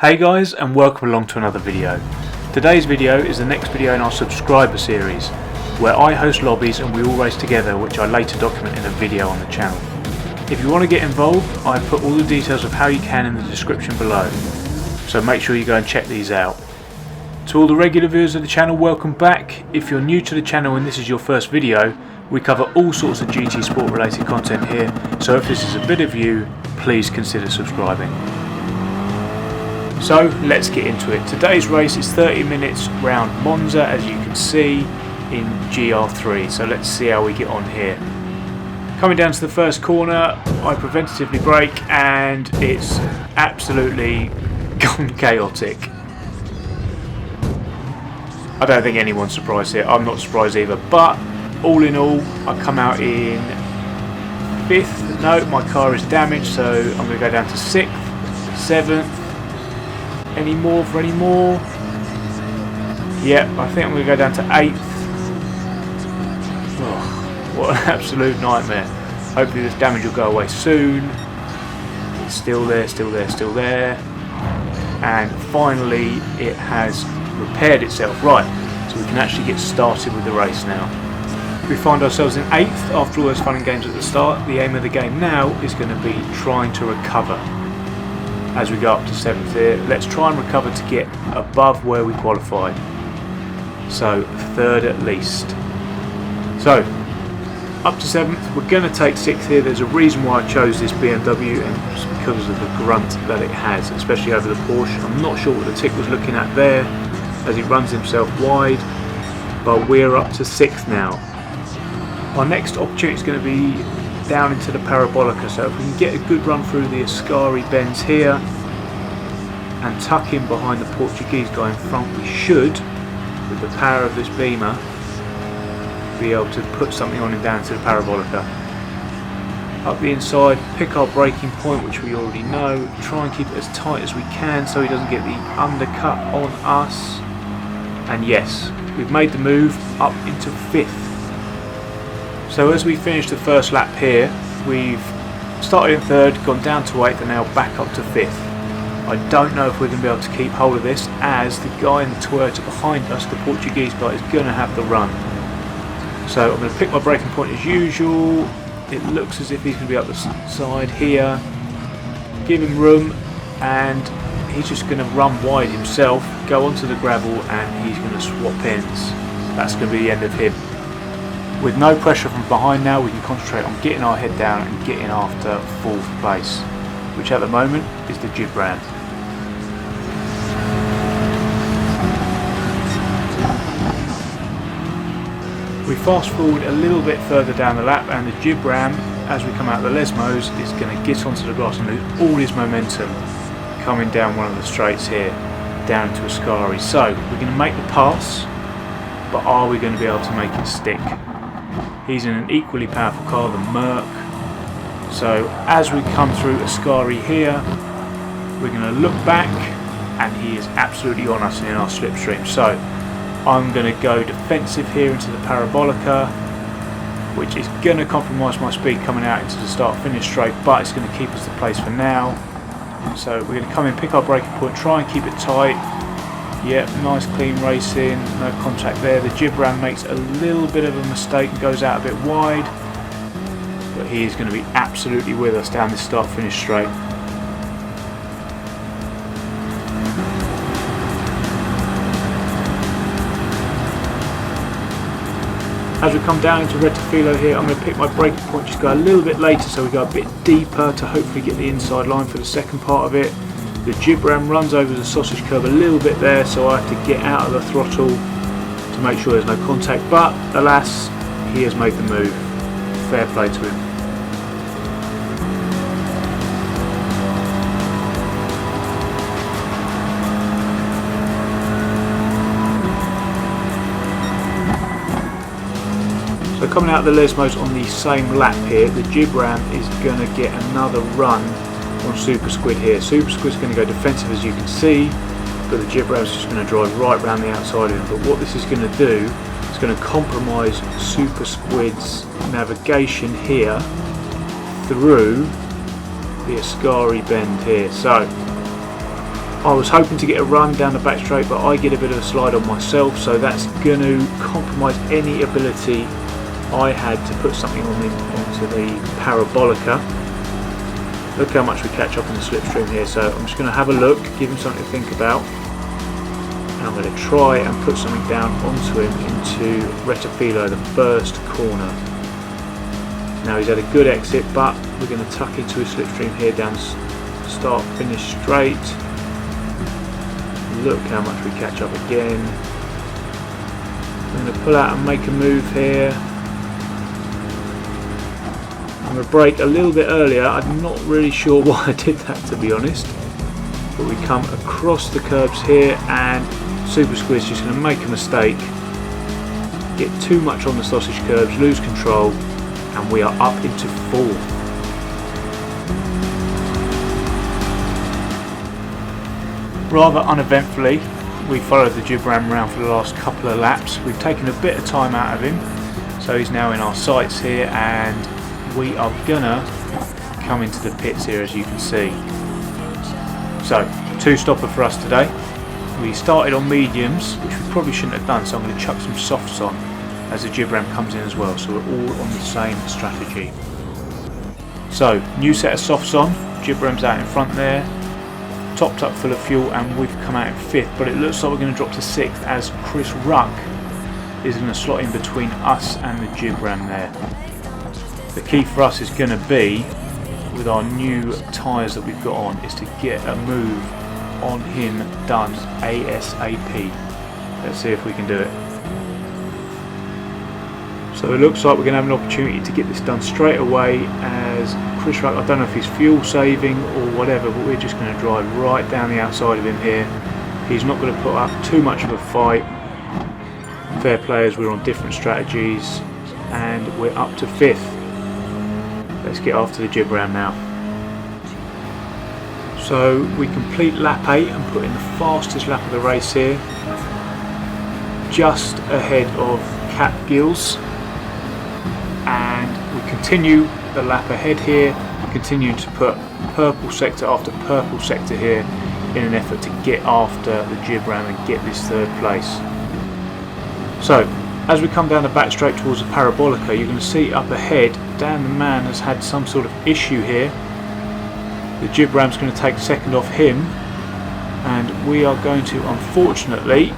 Hey guys, and welcome along to another video. Today's video is the next video in our subscriber series, where I host lobbies and we all race together, which I later document in a video on the channel. If you want to get involved, I put all the details of how you can in the description below, so make sure you go and check these out. To all the regular viewers of the channel, welcome back. If you're new to the channel and this is your first video, we cover all sorts of GT sport related content here, so if this is a bit of you, please consider subscribing. So let's get into it. Today's race is 30 minutes round Monza, as you can see, in GR3. So let's see how we get on here. Coming down to the first corner, I preventatively brake and it's absolutely gone chaotic. I don't think anyone's surprised here. I'm not surprised either, but all in all, I come out in 5th. No, my car is damaged, so I'm going to go down to 6th, 7th. Any more? Yep, I think I'm going to go down to 8th. Oh, what an absolute nightmare. Hopefully this damage will go away soon. It's still there. And finally it has repaired itself. Right, so we can actually get started with the race now. We find ourselves in 8th after all those fun and games at the start. The aim of the game now is going to be trying to recover. As we go up to 7th here, let's try and recover to get above where we qualified. So 3rd at least. So up to 7th, we're going to take 6th here. There's a reason why I chose this BMW, and it's because of the grunt that it has, especially over the Porsche. I'm not sure what the tick was looking at there as he runs himself wide, but we're up to 6th now. Our next opportunity is going to be down into the Parabolica, so if we can get a good run through the Ascari bends here and tuck in behind the Portuguese guy in front, we should, with the power of this beamer, be able to put something on him down to the Parabolica. Up the inside, pick our braking point, which we already know, try and keep it as tight as we can so he doesn't get the undercut on us, and yes, we've made the move up into 5th. So as we finish the first lap here, we've started in 3rd, gone down to 8th and now back up to 5th. I don't know if we're going to be able to keep hold of this, as the guy in the Toyota behind us, the Portuguese guy, is going to have the run. So I'm going to pick my braking point as usual. It looks as if he's going to be up the side here. Give him room and he's just going to run wide himself, go onto the gravel and he's going to swap ends. That's going to be the end of him. With no pressure from behind now, we can concentrate on getting our head down and getting after 4th place, which at the moment is the Gibran. We fast forward a little bit further down the lap and the Gibran, as we come out of the Lesmos, is going to get onto the grass and lose all his momentum coming down one of the straights here, down to Ascari. So we're going to make the pass, but are we going to be able to make it stick? He's in an equally powerful car, the Merc. So as we come through Ascari here, we're going to look back and he is absolutely on us in our slipstream. So I'm going to go defensive here into the Parabolica, which is going to compromise my speed coming out into the start-finish straight, but it's going to keep us the place for now. So we're going to come in, pick our braking point, try and keep it tight. Yep, nice clean racing, no contact there. The Gibran makes a little bit of a mistake and goes out a bit wide, but he is going to be absolutely with us down this start-finish straight. As we come down into Rettifilo here, I'm going to pick my braking point, just go a little bit later so we go a bit deeper to hopefully get the inside line for the second part of it. The Gibran runs over the sausage curb a little bit there, so I have to get out of the throttle to make sure there's no contact, but alas, he has made the move. Fair play to him. So coming out of the Lesmos on the same lap here, the Gibran is going to get another run on Super Squid here. Super Squid's going to go defensive, as you can see, but the Gibran's just going to drive right round the outside of him. But what this is going to do is going to compromise Super Squid's navigation here through the Ascari bend here. So I was hoping to get a run down the back straight, but I get a bit of a slide on myself, so that's going to compromise any ability I had to put something onto the parabolica. Look how much we catch up in the slipstream here, so I'm just going to have a look, give him something to think about, and I'm going to try and put something down onto him into Retafilo, the first corner. Now he's had a good exit, but we're going to tuck into his slipstream here down start finish straight. Look how much we catch up again. I'm going to pull out and make a move here. I'm going to brake a little bit earlier. I'm not really sure why I did that, to be honest. But we come across the curbs here and Super Squid's just going to make a mistake, get too much on the sausage curbs, lose control, and we are up into fourth. Rather uneventfully, we followed the Gibram around for the last couple of laps. We've taken a bit of time out of him, so he's now in our sights here, and we are gonna come into the pits here, as you can see. So, two-stopper for us today. We started on mediums, which we probably shouldn't have done, so I'm going to chuck some softs on as the Gibram comes in as well, so we're all on the same strategy. So, new set of softs on, Gibram's out in front there, topped up full of fuel, and we've come out in 5th, but it looks like we're going to drop to 6th as Chris Ruck is going to slot in between us and the Gibram there. The key for us is going to be, with our new tyres that we've got on, is to get a move on him done ASAP. Let's see if we can do it. So it looks like we're going to have an opportunity to get this done straight away as Chris Ruck, I don't know if he's fuel saving or whatever, but we're just going to drive right down the outside of him here. He's not going to put up too much of a fight. Fair players, we're on different strategies, and we're up to 5th. Let's get after the Gibram now. So we complete lap 8 and put in the fastest lap of the race here, just ahead of Cap Gills, and we continue the lap ahead here, continuing to put purple sector after purple sector here in an effort to get after the Gibram and get this 3rd place. So as we come down the back straight towards the parabolica, you're going to see up ahead Dan the Man has had some sort of issue here. The Gibram's going to take 2nd off him, and we are going to unfortunately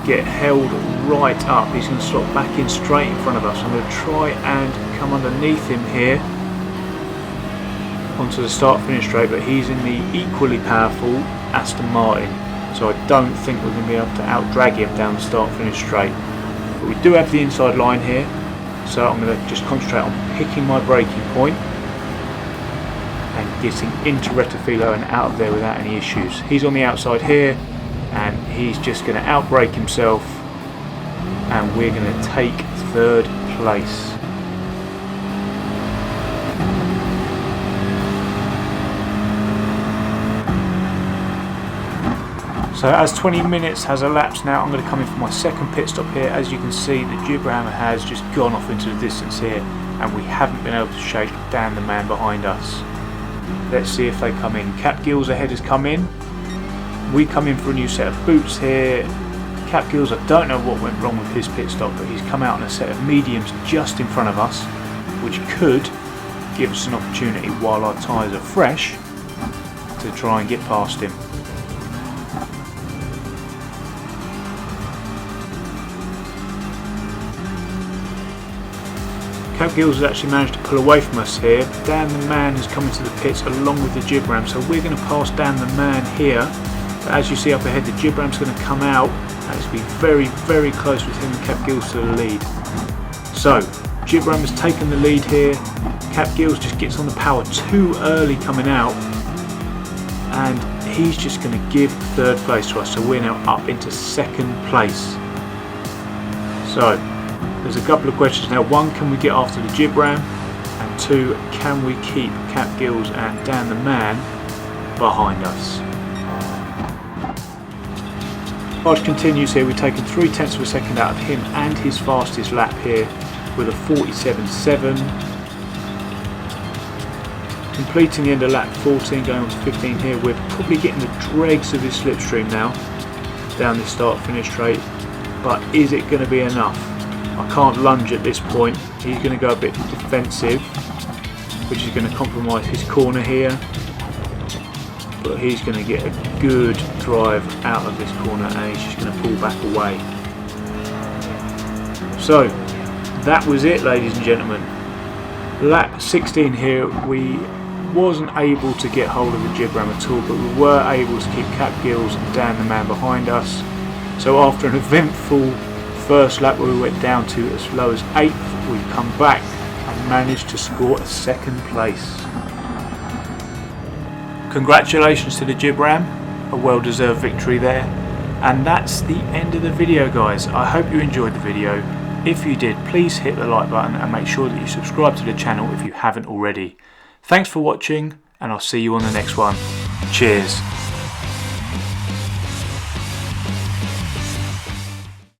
get held right up. He's going to slot back in straight in front of us. I'm going to try and come underneath him here onto the start finish straight, but he's in the equally powerful Aston Martin, so I don't think we're going to be able to out drag him down the start finish straight. But we do have the inside line here, so I'm going to just concentrate on picking my braking point and getting into Retafilo and out of there without any issues. He's on the outside here, and he's just going to outbrake himself, and we're going to take 3rd place. So as 20 minutes has elapsed now, I'm going to come in for my 2nd pit stop here. As you can see, the Gibram has just gone off into the distance here, and we haven't been able to shake Dan the Man behind us. Let's see if they come in. Cap Gills ahead has come in. We come in for a new set of boots here. Cap Gills, I don't know what went wrong with his pit stop, but he's come out on a set of mediums just in front of us, which could give us an opportunity while our tyres are fresh to try and get past him. Cap Gills has actually managed to pull away from us here. Dan the Man has come into the pits along with the Gibram, so we're going to pass Dan the Man here. But as you see up ahead, the Gibram's going to come out, and it's been very, very close with him and Cap Gills to the lead. So, Gibram has taken the lead here. Cap Gills just gets on the power too early coming out, and he's just going to give 3rd place to us, so we're now up into 2nd place. So, there's a couple of questions now. 1, can we get after the Gibram? And 2, can we keep Cap Gills and Dan the Man behind us? Charge continues here. We've taken 0.3 of a second out of him and his fastest lap here with a 47.7. completing the end of lap 14, going on to 15 here. We're probably getting the dregs of his slipstream now down this start-finish straight, but is it going to be enough? I can't lunge at this point. He's going to go a bit defensive, which is going to compromise his corner here, but he's going to get a good drive out of this corner and he's just going to pull back away. So that was it, ladies and gentlemen. Lap 16 here, we wasn't able to get hold of the jib ram at all, but we were able to keep Cap Gills and Dan the man behind us. So after an eventful first lap where we went down to as low as 8th, we've come back and managed to score a 2nd place. Congratulations to the jib ram, a well-deserved victory there. And that's the end of the video, guys. I hope you enjoyed the video. If you did, please hit the like button and make sure that you subscribe to the channel if you haven't already. Thanks for watching, and I'll see you on the next one. Cheers.